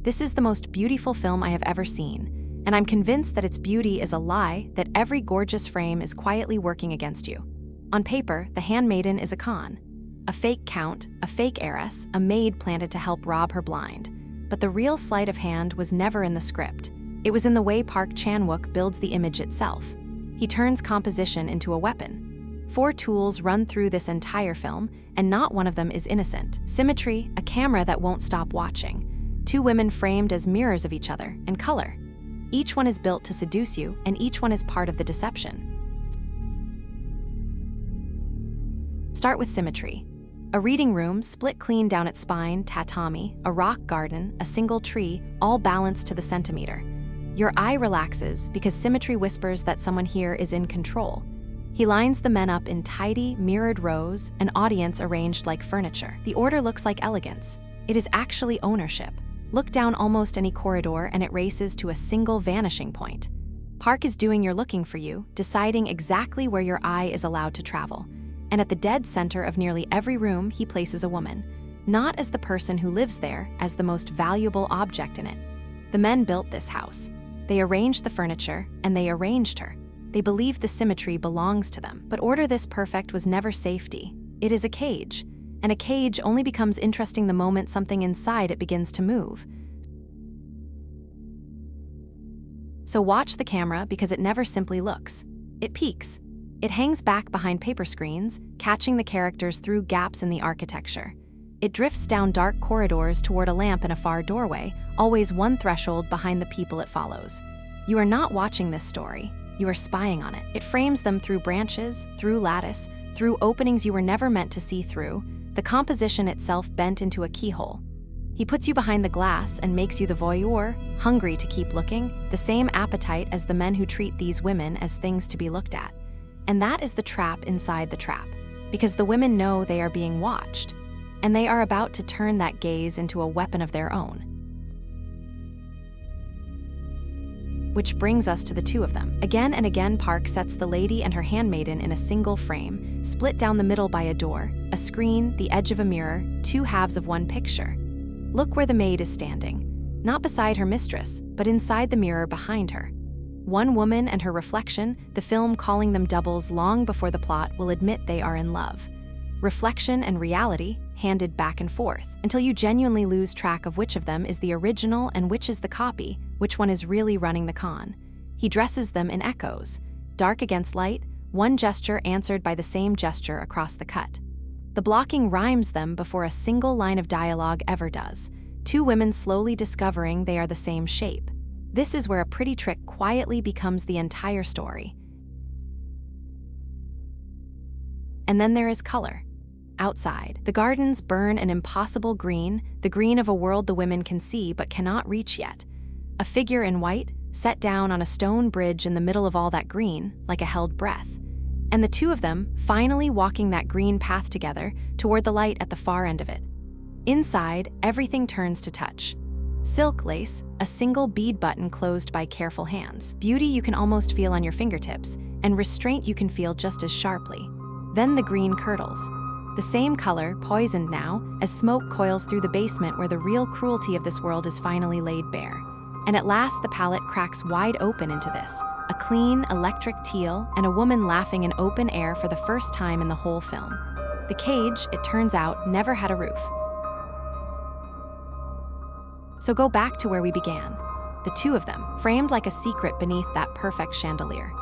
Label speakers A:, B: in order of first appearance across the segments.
A: This is the most beautiful film I have ever seen, and I'm convinced that its beauty is a lie, that every gorgeous frame is quietly working against you. On paper, the Handmaiden is a con. A fake count, a fake heiress, a maid planted to help rob her blind. But the real sleight of hand was never in the script. It was in the way Park Chan-wook builds the image itself. He turns composition into a weapon. 4 tools run through this entire film, and not one of them is innocent. Symmetry, a camera that won't stop watching. 2 women framed as mirrors of each other, and color. Each one is built to seduce you, and each one is part of the deception. Start with symmetry. A reading room split clean down its spine, tatami, a rock garden, a single tree, all balanced to the centimeter. Your eye relaxes because symmetry whispers that someone here is in control. He lines the men up in tidy, mirrored rows, an audience arranged like furniture. The order looks like elegance. It is actually ownership. Look down almost any corridor and it races to a single vanishing point. Park is doing your looking for you, deciding exactly where your eye is allowed to travel. And at the dead center of nearly every room, he places a woman, not as the person who lives there, as the most valuable object in it. The men built this house. They arranged the furniture, and they arranged her. They believe the symmetry belongs to them. But order this perfect was never safety. It is a cage, and a cage only becomes interesting the moment something inside it begins to move. So watch the camera because it never simply looks. It peeks. It hangs back behind paper screens, catching the characters through gaps in the architecture. It drifts down dark corridors toward a lamp in a far doorway, always one threshold behind the people it follows. You are not watching this story. You are spying on it. It frames them through branches, through lattice, through openings you were never meant to see through, the composition itself bent into a keyhole. He puts you behind the glass and makes you the voyeur, hungry to keep looking, the same appetite as the men who treat these women as things to be looked at. And that is the trap inside the trap, because the women know they are being watched, and they are about to turn that gaze into a weapon of their own. Which brings us to the 2 of them. Again and again, Park sets the lady and her handmaiden in a single frame, split down the middle by a door, a screen, the edge of a mirror, 2 halves of one picture. Look where the maid is standing, not beside her mistress, but inside the mirror behind her. One woman and her reflection, the film calling them doubles long before the plot will admit they are in love. Reflection and reality handed back and forth, until you genuinely lose track of which of them is the original and which is the copy, which one is really running the con. He dresses them in echoes, dark against light, one gesture answered by the same gesture across the cut. The blocking rhymes them before a single line of dialogue ever does, 2 women slowly discovering they are the same shape. This is where a pretty trick quietly becomes the entire story. And then there is color. Outside, the gardens burn an impossible green, the green of a world the women can see but cannot reach yet. A figure in white, set down on a stone bridge in the middle of all that green, like a held breath. And the 2 of them finally walking that green path together toward the light at the far end of it. Inside, everything turns to touch. Silk lace, a single bead button closed by careful hands. Beauty you can almost feel on your fingertips, and restraint you can feel just as sharply. Then the green curdles. The same color, poisoned now, as smoke coils through the basement where the real cruelty of this world is finally laid bare. And at last the palette cracks wide open into this, a clean, electric teal, and a woman laughing in open air for the first time in the whole film. The cage, it turns out, never had a roof. So go back to where we began. The 2 of them, framed like a secret beneath that perfect chandelier.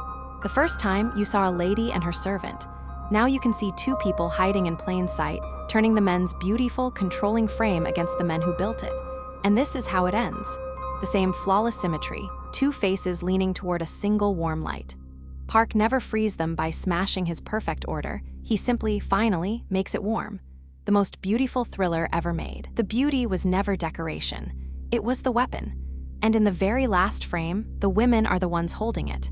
A: The first time, you saw a lady and her servant. Now you can see 2 people hiding in plain sight, turning the men's beautiful, controlling frame against the men who built it. And this is how it ends. The same flawless symmetry, 2 faces leaning toward a single warm light. Park never frees them by smashing his perfect order. He simply, finally, makes it warm. The most beautiful thriller ever made. The beauty was never decoration. It was the weapon. And in the very last frame, the women are the ones holding it.